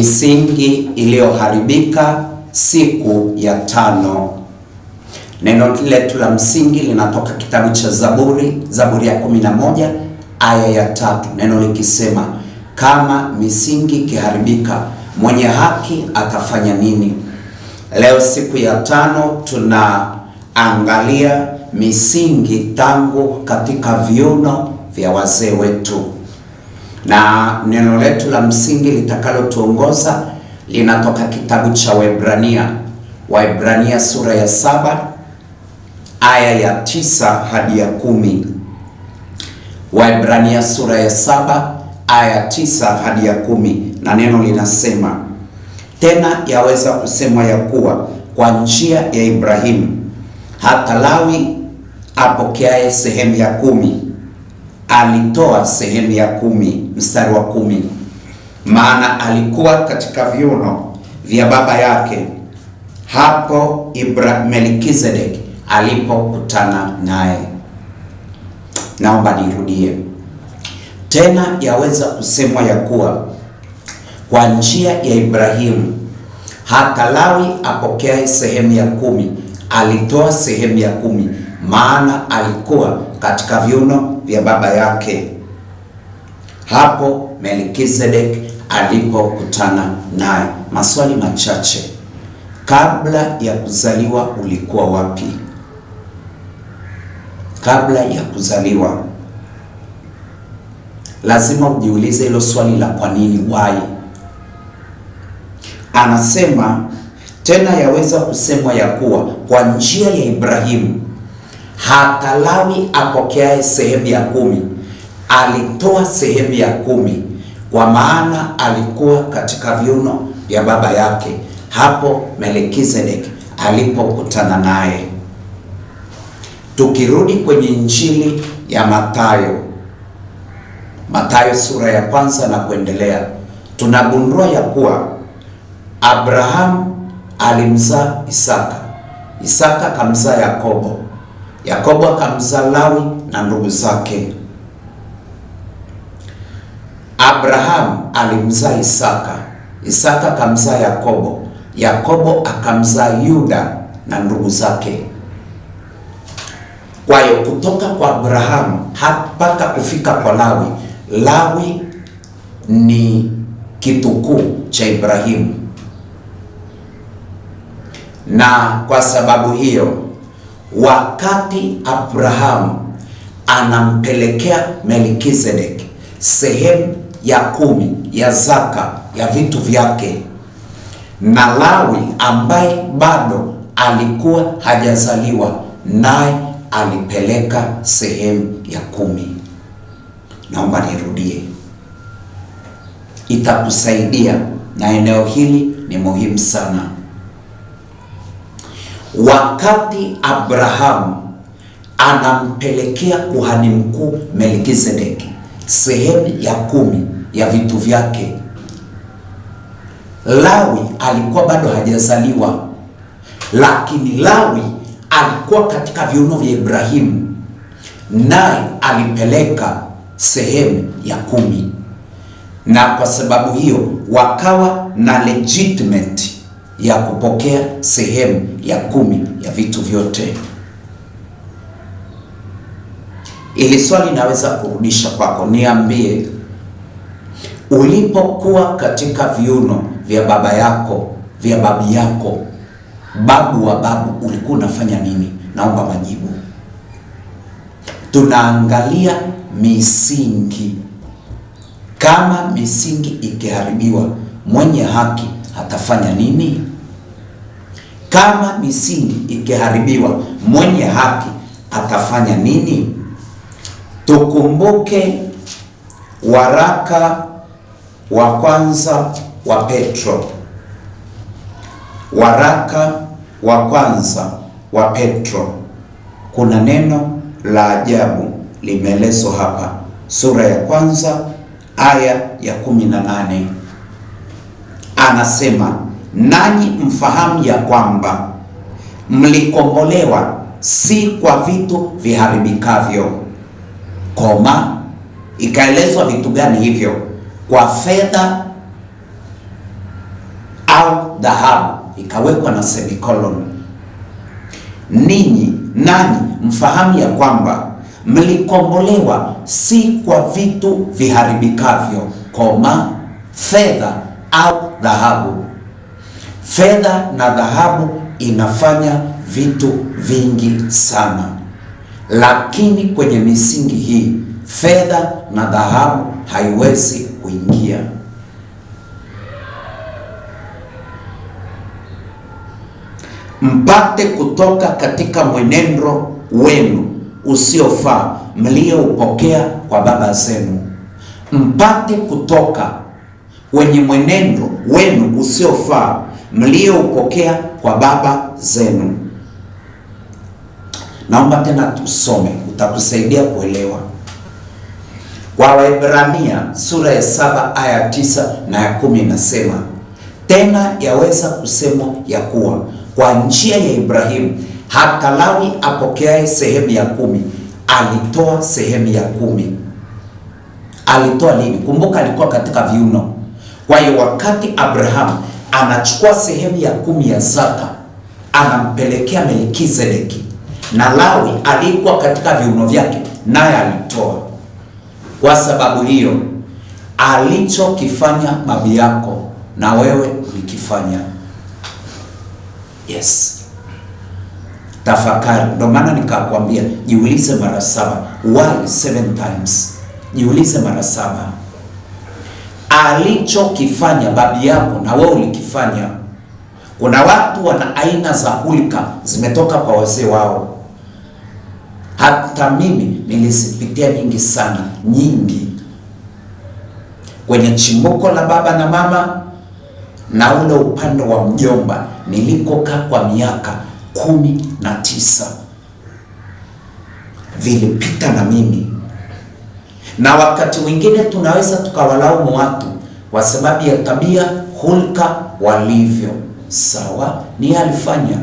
Misingi iliyoharibika siku ya 5. Neno letu la msingi linatoka kitabu cha Zaburi ya 11 aya ya 3, neno likisema, kama misingi ikiharibika, mwenye haki atafanya nini? Leo siku ya 5 tunaangalia misingi tangu katika viuno vya wazee wetu, na neno letu la msingi litakalotuongoza linatoka kitabu cha Waebrania sura ya 7 aya ya 9 hadi ya 10. Waebrania sura ya 7 aya 9 hadi ya 10, na neno linasema, tena yaweza kusemwa ya kuwa kwa njia ya Ibrahimu hata Lawi apokeaye sehemu ya 10 alitoa sehemu ya 10, mstari wa 10, maana alikuwa katika viuno vya baba yake hapo Melkizedeki alipokutana naye. Naomba nirudie tena, yaweza kusemwa ya kuwa kwa njia ya Ibrahimu hata Lawi apokeaye sehemu ya 10 alitoa sehemu ya 10, maana alikuwa katika viuno vya baba yake hapo Melkizedeki alipokutana naye. Maswali machache. Kabla ya kuzaliwa ulikuwa wapi? Kabla ya kuzaliwa, lazima ujiulize hilo swali la kwa nini, why. Anasema tena yaweza kusemwa ya kuwa kwa njia ya Ibrahimu hata Lawi apokeaye sehemu ya 10 alitoa sehemu ya 10, kwa maana alikuwa katika viuno vya baba yake hapo Melkizedeki alipokutana naye. Tukirudi kwenye Injili ya Mathayo sura ya 1 na kuendelea, tunagundua ya kuwa Abrahamu alimzaa Isaka akamzaa Yakobo akamzaa Lawi na ndugu zake. Abrahamu alimzaa Isaka akamzaa Yakobo akamzaa Yuda na ndugu zake. Kwa hiyo kutoka kwa Abrahamu mpaka kufika kwa Lawi ni kitukuu cha Ibrahimu, na kwa sababu hiyo wakati Abrahamu anampelekea Melkizedeki sehemu ya 10 ya zaka ya vitu vyake, na Lawi ambaye bado alikuwa hajazaliwa naye alipeleka sehemu ya 10. Naomba nirudie, itakusaidia, na eneo hili ni muhimu sana. Wakati Abrahamu anampelekea kuhani mkuu Melkizedeki sehemu ya 10 ya vitu vyake, Lawi alikuwa bado hajazaliwa, lakini Lawi alikuwa katika viuno vya Ibrahimu, naye alipeleka sehemu ya 10, na kwa sababu hiyo wakawa na legitimate ya kupokea sehemu ya 10 ya vitu vyote. Ili swali naweza kurudisha kwako, niambie, ulipokuwa katika viuno vya baba yako, vya babu yako, babu wa babu, ulikuwa unafanya nini? Naomba majibu. Tunaangalia misingi. Kama misingi ikiharibiwa, mwenye haki atafanya nini? Kama misingi ikiharibiwa, mwenye haki atafanya nini? Tukumbuke waraka wa kwanza wa Petro. Waraka wa kwanza wa Petro, kuna neno la ajabu limeelezwa hapa, sura ya 1 aya ya 18. Anasema, nanyi mfahamu ya kwamba mlikombolewa si kwa vitu viharibikavyo, ikaelezwa vitu gani hivyo? Kwa fedha au dhahabu, ikawekwa na semicolon. Ninyi nanyi mfahamu ya kwamba mlikombolewa si kwa vitu viharibikavyo, fedha au dhahabu. Fedha na dhahabu inafanya vitu vingi sana, lakini kwenye misingi hii fedha na dhahabu haiwezi kuingia. Mpate kutoka katika mwenendo wenu usiofaa mlioupokea kwa baba zenu. Mpate kutoka kwenye mwenendo wenu usiofaa mlioupokea kwa baba zenu. Naomba tena tusome, utakusaidia kuelewa. Kwa Waebrania sura ya 7 aya 9 na ya 10 inasema, tena yaweza kusemwa ya kuwa kwa njia ya Ibrahimu hata Lawi apokeaye sehemu ya 10 alitoa sehemu ya 10. Alitoa lini? Kumbuka alikuwa katika viuno. Kwa hiyo wakati Abrahamu anachukua sehemu ya 10 ya zaka anampelekea Melkizedeki, na Lawi alikuwa katika viuno vyake, naye alitoa. Kwa sababu hiyo alichokifanya babu yako na wewe ulikifanya. Yes. Tafakari. Ndio maana nikakwambia jiulize mara 7. Why 7 times? Jiulize mara 7. Alichokifanya babu yako na wewe ulikifanya. Kuna watu wana aina za hulka zimetoka kwa wazee wao. Hata mimi nilizipitia nyingi sana, nyingi. Kwenye chimbuko la baba na mama na ule upande wa mjomba nilikokaa kwa miaka 19 vilipita na mimi. Na wakati mwingine tunaweza tukawalaumu watu kwa sababu ya tabia, hulka walivyo. Sawa, ni alifanya.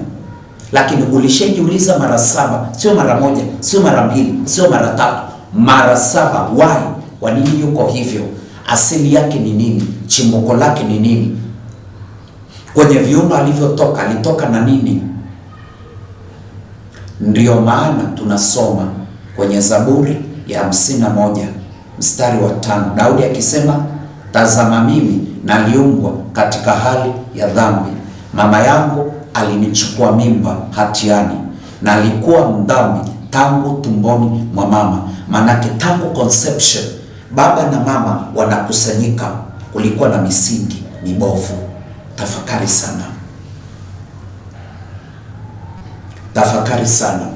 Lakini ulishajiuliza mara 7, sio mara 1, sio mara 2, sio mara 3, mara 7. Why? Kwa nini yuko hivyo? Asili yake ni nini? Chimbuko lake ni nini? Kwenye viuno alivyotoka, alitoka na nini? Ndiyo maana tunasoma kwenye Zaburi ya 51 mstari wa 5, Daudi akisema, tazama mimi naliumbwa katika hali ya dhambi, mama yangu alinichukua mimba hatiani, na alikuwa mdhambi tangu tumboni mwa mama. Manake tangu conception baba na mama wanakusanyika, kulikuwa na misingi mibovu. Tafakari sana, tafakari sana.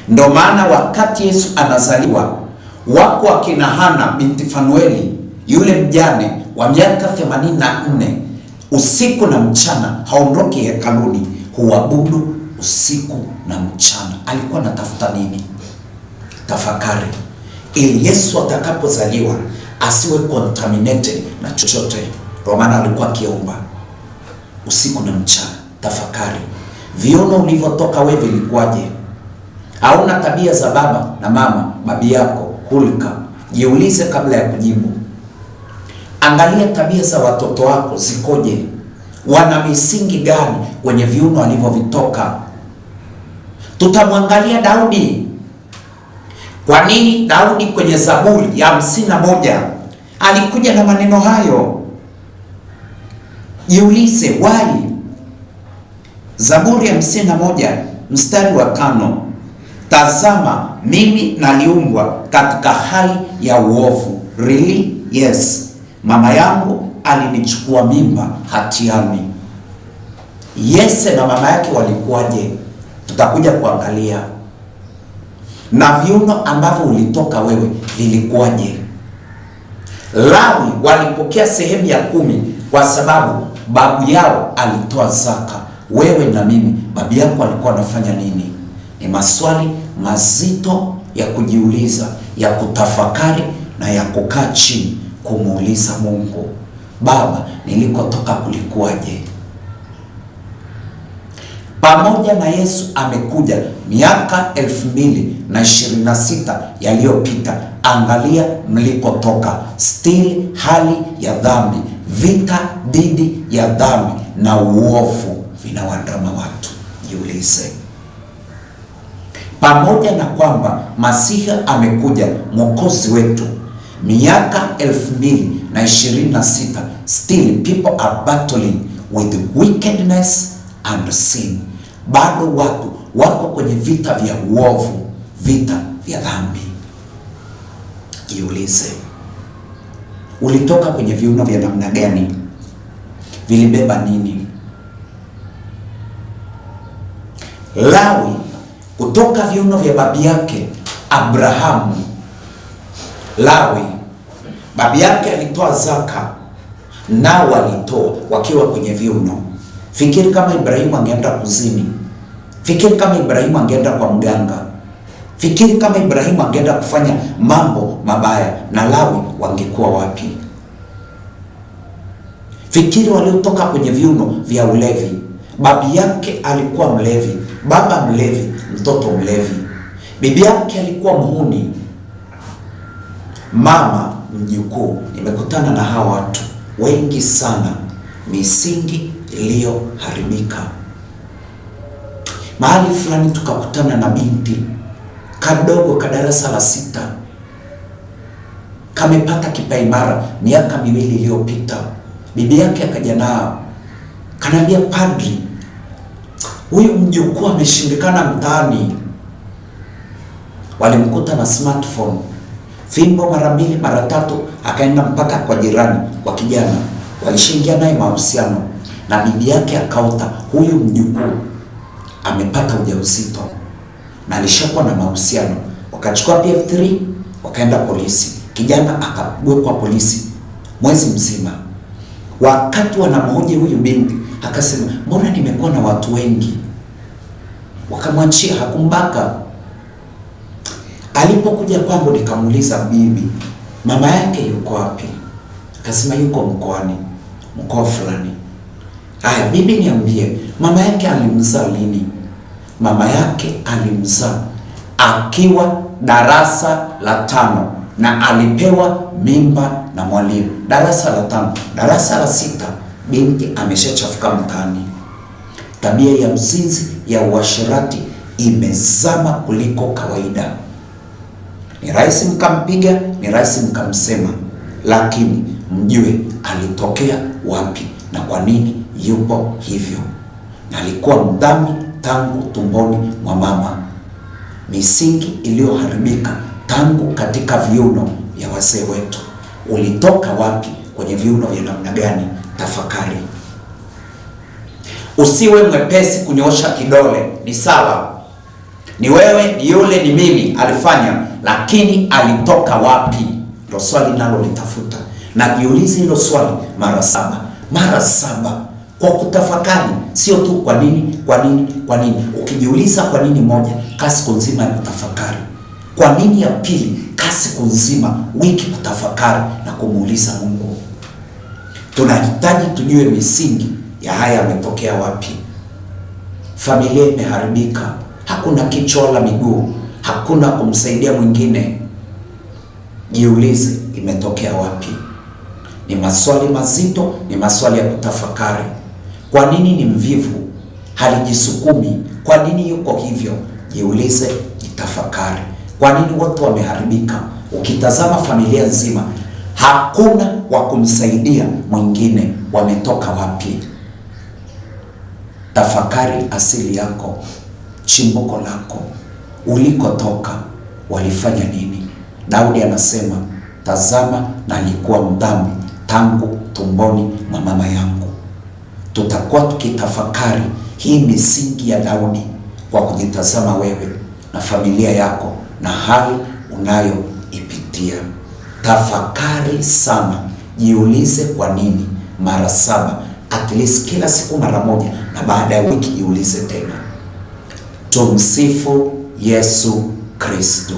Ndio maana wakati Yesu anazaliwa, wako akina Hana binti Fanueli, yule mjane wa miaka 84, usiku na mchana haondoki hekaluni, huabudu usiku na mchana. Alikuwa anatafuta nini? Tafakari, ili Yesu atakapozaliwa asiwe contaminated na chochote. Kwa maana alikuwa akiomba usiku na mchana. Tafakari, viuno ulivyotoka wewe vilikuwaje? Hauna tabia za baba na mama, babi yako, hulka. Jiulize kabla ya kujibu. Angalia tabia za watoto wako zikoje, wana misingi gani kwenye viuno walivyovitoka. Tutamwangalia Daudi. Kwa nini Daudi kwenye Zaburi ya 51 alikuja na maneno hayo? Jiulize why. Zaburi ya 51 mstari wa 5, tazama mimi naliumbwa katika hali ya uovu. Really? Yes. Mama yangu alinichukua mimba hatiani. Yese na mama yake walikuwaje? Tutakuja kuangalia. Na viuno ambavyo ulitoka wewe vilikuwaje? Lawi walipokea sehemu ya 10 kwa sababu babu yao alitoa zaka. Wewe na mimi, babu yako alikuwa anafanya nini? Ni maswali mazito ya kujiuliza, ya kutafakari na ya kukaa chini kumuuliza Mungu, Baba, nilikotoka kulikuwaje? Pamoja na Yesu amekuja miaka 2026 yaliyopita. Angalia mlikotoka, still hali ya dhambi, Vita dhidi ya dhambi na uovu vinawaandama watu. Jiulize, pamoja na kwamba Masihi amekuja, mwokozi wetu, miaka 2026, still people are battling with wickedness and sin. Bado watu wako kwenye vita vya uovu, vita vya dhambi. Jiulize, ulitoka kwenye viuno vya namna gani? Vilibeba nini? Lawi kutoka viuno vya babi yake Abrahamu. Lawi babi yake alitoa zaka, nao walitoa wakiwa kwenye viuno. Fikiri kama Ibrahimu angeenda kuzini. Fikiri kama Ibrahimu angeenda kwa mganga. Fikiri kama Ibrahimu angeenda kufanya mambo mabaya, na Lawi wangekuwa wapi? Fikiri waliotoka kwenye viuno vya ulevi. Babi yake alikuwa mlevi, baba mlevi, mtoto mlevi. Bibi yake alikuwa muhuni, mama mjukuu. Nimekutana na hawa watu wengi sana, misingi iliyoharibika. Mahali fulani tukakutana na binti kadogo ka darasa la 6, kamepata kipaimara miaka 2 iliyopita. Bibi yake akaja nao, kanambia, padri, huyu mjukuu ameshindikana mtaani. Walimkuta na smartphone, fimbo mara 2 mara 3, akaenda mpaka kwa jirani, kwa kijana. Walishingia naye mahusiano, na bibi yake akaota huyu mjukuu amepata ujauzito na alishakuwa na mahusiano. Wakachukua PF3, wakaenda polisi. Kijana akawekwa polisi mwezi mzima. Wakati wanamhoji huyu binti, akasema, mbona nimekuwa na watu wengi? Wakamwachia, hakumbaka. Alipokuja kwangu nikamuuliza, bibi, mama yake yuko wapi? Akasema yuko mkoani, mkoa fulani. Haya bibi, niambie, mama yake alimzaa lini? Mama yake alimzaa akiwa darasa la 5 na alipewa mimba na mwalimu. Darasa la 5, darasa la 6, binti ameshachafuka mtaani. Tabia ya mzinzi, ya uasherati imezama kuliko kawaida. Ni rahisi mkampiga, ni rahisi mkamsema, lakini mjue alitokea wapi na kwa nini yupo hivyo. Na alikuwa mdhambi tangu tumboni mwa mama. Misingi iliyoharibika tangu katika viuno vya wazee wetu. Ulitoka wapi? Kwenye viuno vya namna gani? Tafakari. Usiwe mwepesi kunyoosha kidole. Ni sawa, ni wewe, ni yule, ni mimi, alifanya, lakini alitoka wapi? Ndio swali nalo litafuta, na jiulize hilo swali mara 7, mara 7, kwa kutafakari. Sio tu kwa nini, kwa nini, kwa nini. Ukijiuliza kwa nini moja, kasi nzima ya kutafakari. Kwa nini ya pili, kasi nzima, wiki kutafakari na kumuuliza Mungu. Tunahitaji tujue misingi ya haya yametokea wapi. Familia imeharibika, hakuna kichwa wala miguu, hakuna kumsaidia mwingine. Jiulize imetokea wapi. Ni maswali mazito, ni maswali ya kutafakari. Kwa nini ni mvivu, halijisukumi? Kwa nini yuko hivyo? Jiulize, jitafakari. Kwa nini watu wameharibika? Ukitazama familia nzima, hakuna wa kumsaidia mwingine. Wametoka wapi? Tafakari asili yako, chimbuko lako, ulikotoka, walifanya nini? Daudi anasema, tazama, na alikuwa mdhambi tangu tumboni mwa mama yangu. Tutakuwa tukitafakari hii misingi ya Daudi kwa kujitazama wewe na familia yako na hali unayoipitia. Tafakari sana, jiulize kwa nini mara 7, at least kila siku mara 1, na baada ya wiki jiulize tena. Tumsifu Yesu Kristo.